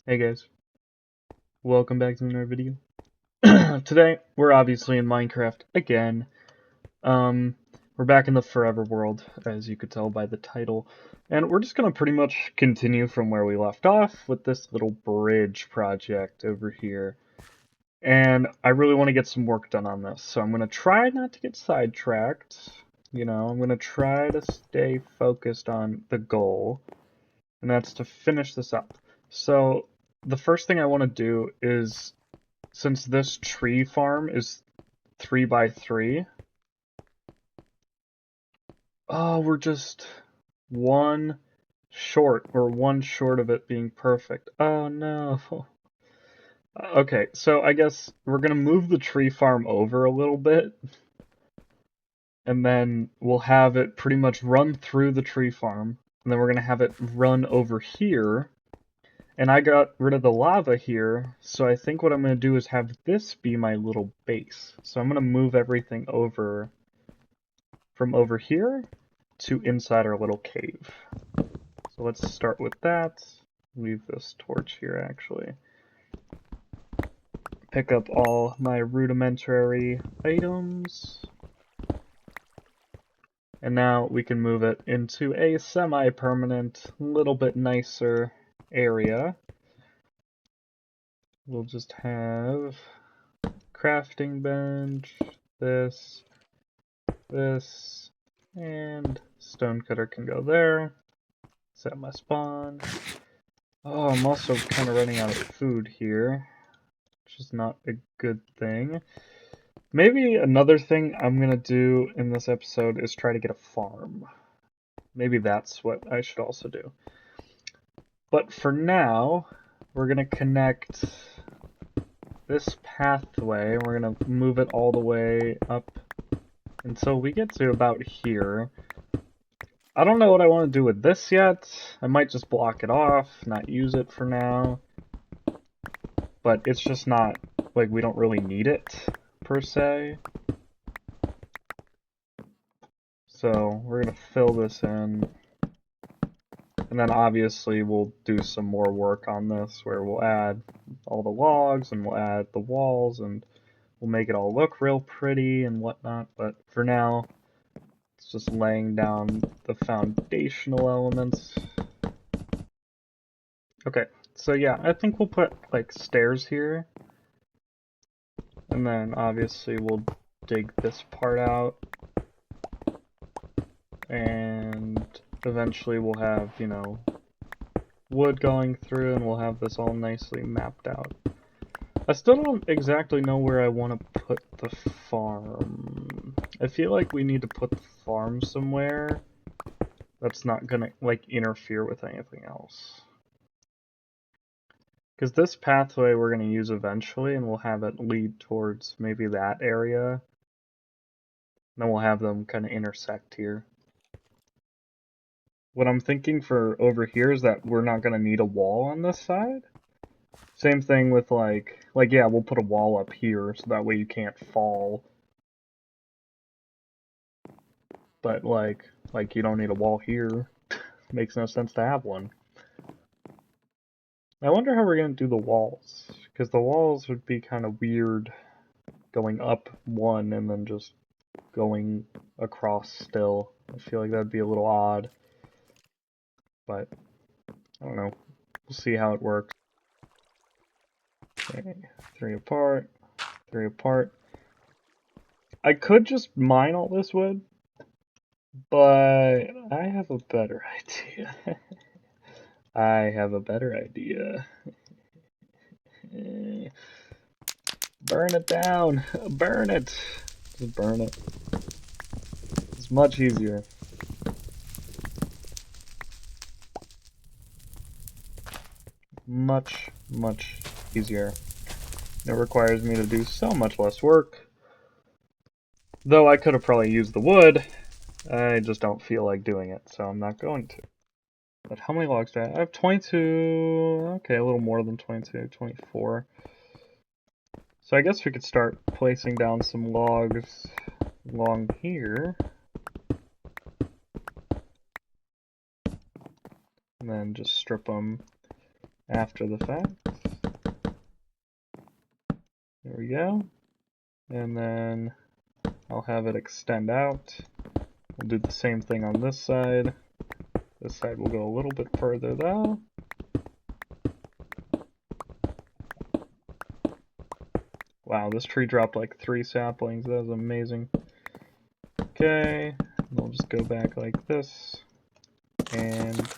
Hey guys, welcome back to another video. Today, we're obviously in Minecraft again. Um, we're back in the Forever world, as you could tell by the title. And we're just gonna pretty much continue from where we left off with this little bridge project over here. And I really want to get some work done on this, so I'm gonna try not to get sidetracked. I'm gonna try to stay focused on the goal, and that's to finish this up. So, the first thing I want to do is, since this tree farm is 3 by 3, oh, we're just one one short of it being perfect. Oh no. Okay, so I guess we're gonna move the tree farm over a little bit, and then we'll have it pretty much run through the tree farm, and then we're gonna have it run over here. And I got rid of the lava here, so I think what I'm going to do is have this be my little base. So I'm going to move everything over from over here to inside our little cave. So let's start with that. Leave this torch here, actually. Pick up all my rudimentary items. And now we can move it into a semi-permanent, little bit nicer area. We'll just have crafting bench, this, and stonecutter can go there. Set my spawn. Oh, I'm also kind of running out of food here, which is not a good thing. Maybe another thing I'm gonna do in this episode is try to get a farm. Maybe that's what I should also do. But for now, we're gonna connect this pathway. We're gonna move it all the way up until we get to about here. I don't know what I want to do with this yet. I might just block it off, not use it for now. But it's just not, like, we don't really need it, per se. So we're gonna fill this in. And then obviously we'll do some more work on this where we'll add all the logs and we'll add the walls and we'll make it all look real pretty and whatnot. But for now, it's just laying down the foundational elements. Okay, so yeah, I think we'll put like stairs here. And then obviously we'll dig this part out. And eventually we'll have, wood going through and we'll have this all nicely mapped out. I still don't exactly know where I want to put the farm. I feel like we need to put the farm somewhere that's not gonna, like, interfere with anything else. Because this pathway we're going to use eventually, and we'll have it lead towards maybe that area. Then we'll have them kind of intersect here. What I'm thinking for over here is that we're not going to need a wall on this side. Same thing with yeah, we'll put a wall up here so that way you can't fall. But like you don't need a wall here. Makes no sense to have one. I wonder how we're going to do the walls. Because the walls would be kind of weird going up one and then just going across still. I feel like that'd be a little odd. But, I don't know. We'll see how it works. Okay, 3 apart, 3 apart. I could just mine all this wood, but I have a better idea. I have a better idea. Burn it down! Burn it! Just burn it. It's much easier. Much, much easier. It requires me to do so much less work. Though I could have probably used the wood, I just don't feel like doing it, so I'm not going to. But how many logs do I have? I have 22, okay, a little more than 22, 24. So I guess we could start placing down some logs along here. And then just strip them after the fact. There we go. And then I'll have it extend out. We'll do the same thing on this side. This side will go a little bit further though. Wow, this tree dropped like 3 saplings. That was amazing. Okay, we'll just go back like this and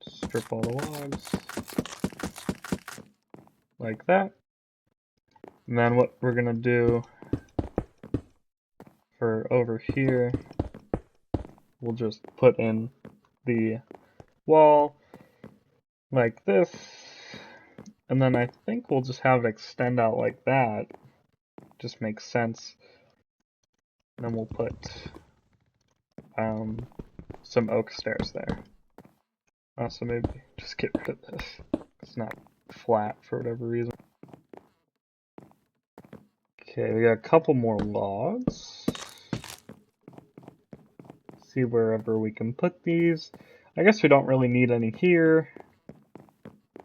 strip all the logs like that. And then what we're gonna do for over here, we'll just put in the wall like this, and then I think we'll just have it extend out like that. Just makes sense. And then we'll put some oak stairs there. Also, maybe just get rid of this. It's not flat for whatever reason. Okay, we got a couple more logs. See wherever we can put these. I guess we don't really need any here.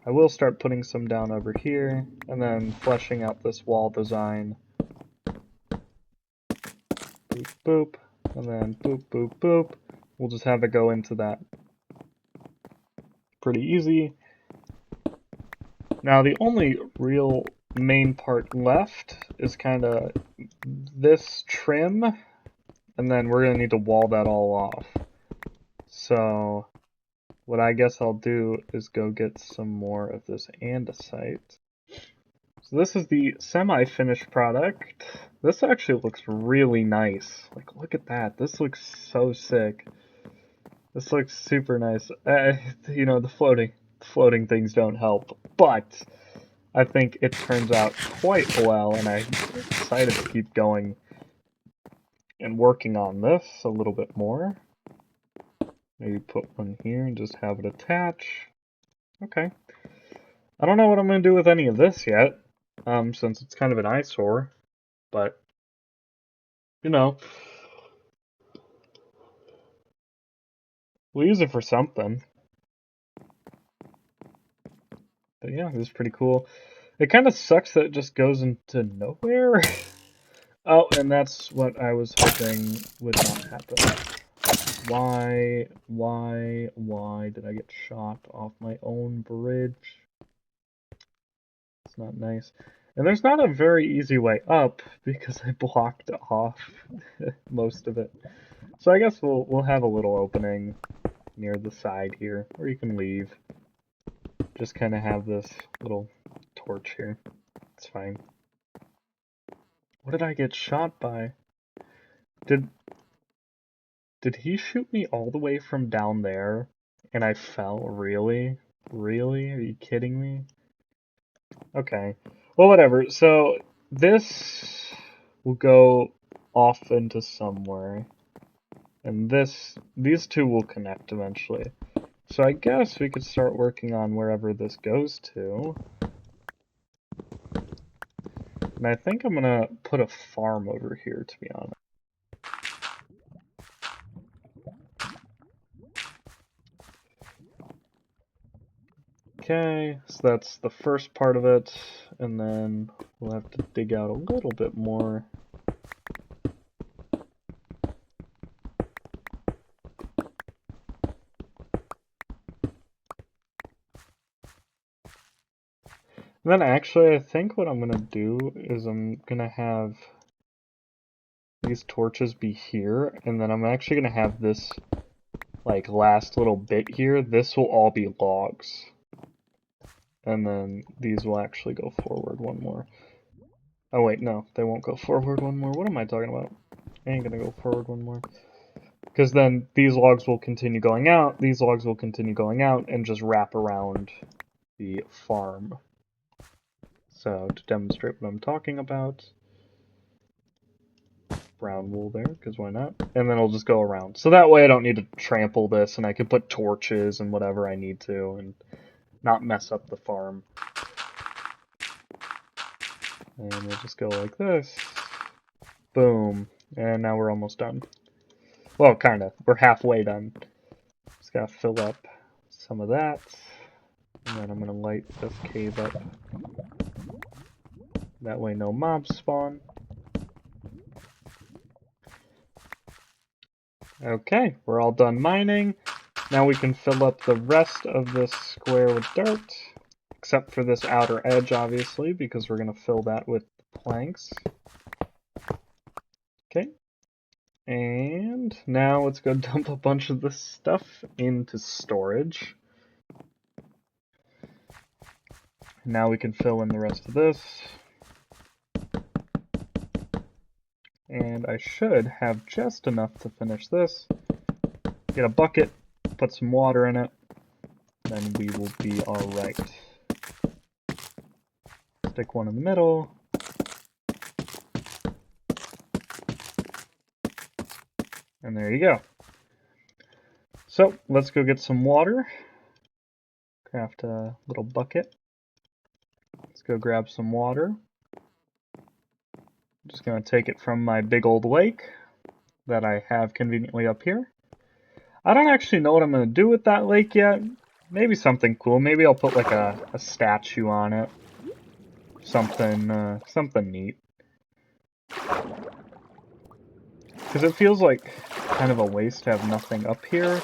I will start putting some down over here, and then fleshing out this wall design. Boop, boop, and then boop, boop, boop. We'll just have it go into that. Pretty easy. Now the only real main part left is kind of this trim, and then we're going to need to wall that all off. So what I guess I'll do is go get some more of this andesite. So this is the semi-finished product. This actually looks really nice. Like, look at that. This looks so sick. This looks super nice. You know, the floating things don't help, but I think it turns out quite well, and I'm excited to keep going and working on this a little bit more. Maybe put one here and just have it attach. Okay. I don't know what I'm going to do with any of this yet, since it's kind of an eyesore, but, you know, we'll use it for something. But yeah, this is pretty cool. It kind of sucks that it just goes into nowhere. Oh, and that's what I was hoping would not happen. Why did I get shot off my own bridge? It's not nice. And there's not a very easy way up because I blocked off most of it. So I guess we'll have a little opening near the side here, or you can leave. Just kind of have this little torch here. It's fine. What did I get shot by? Did he shoot me all the way from down there and I fell? Really? Really? Are you kidding me? Okay. Well, whatever. So this will go off into somewhere. And these two will connect eventually. So I guess we could start working on wherever this goes to. And I think I'm gonna put a farm over here, to be honest. Okay, so that's the first part of it, and then we'll have to dig out a little bit more. And then actually, I think what I'm gonna do is I'm gonna have these torches be here, and then I'm actually gonna have this, like, last little bit here, this will all be logs. And then these will actually go forward one more. Oh wait, no, they won't go forward one more. What am I talking about? I ain't gonna go forward one more. Because then these logs will continue going out, these logs will continue going out, and just wrap around the farm. So, to demonstrate what I'm talking about, brown wool there, because why not? And then it'll just go around. So that way I don't need to trample this, and I can put torches and whatever I need to, and not mess up the farm. And we'll just go like this. Boom. And now we're almost done. Well, kinda. We're halfway done. Just gotta fill up some of that. And then I'm gonna light this cave up. That way no mobs spawn. Okay, we're all done mining. Now we can fill up the rest of this square with dirt, except for this outer edge, obviously, because we're going to fill that with planks. Okay, and now let's go dump a bunch of this stuff into storage. Now we can fill in the rest of this. And I should have just enough to finish this. Get a bucket, put some water in it, then we will be alright. Stick one in the middle. And there you go. So, let's go get some water. Craft a little bucket. Let's go grab some water. I'm just going to take it from my big old lake that I have conveniently up here. I don't actually know what I'm going to do with that lake yet. Maybe something cool. Maybe I'll put like a statue on it. Something neat. Because it feels like kind of a waste to have nothing up here.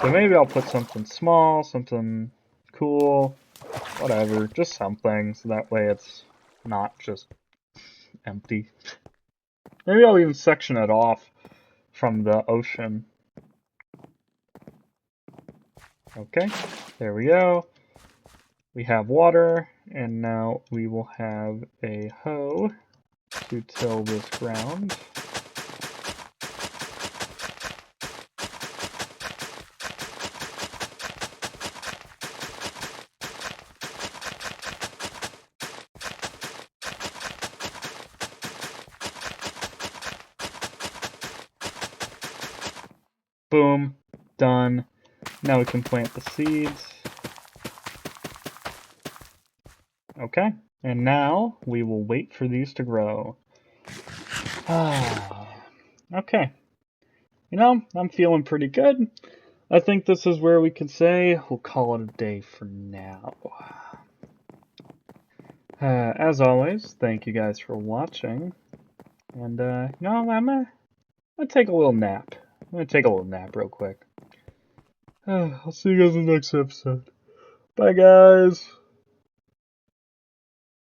So maybe I'll put something small, something cool, whatever, just something, so that way it's not just empty. Maybe I'll even section it off from the ocean. Okay, there we go. We have water, and now we will have a hoe to till this ground. Boom, done. Now we can plant the seeds. Okay, and now we will wait for these to grow. Okay. You know, I'm feeling pretty good. I think this is where we can say we'll call it a day for now. As always, thank you guys for watching. And, you know, I'm gonna take a little nap. I'm gonna take a little nap real quick. I'll see you guys in the next episode. Bye, guys.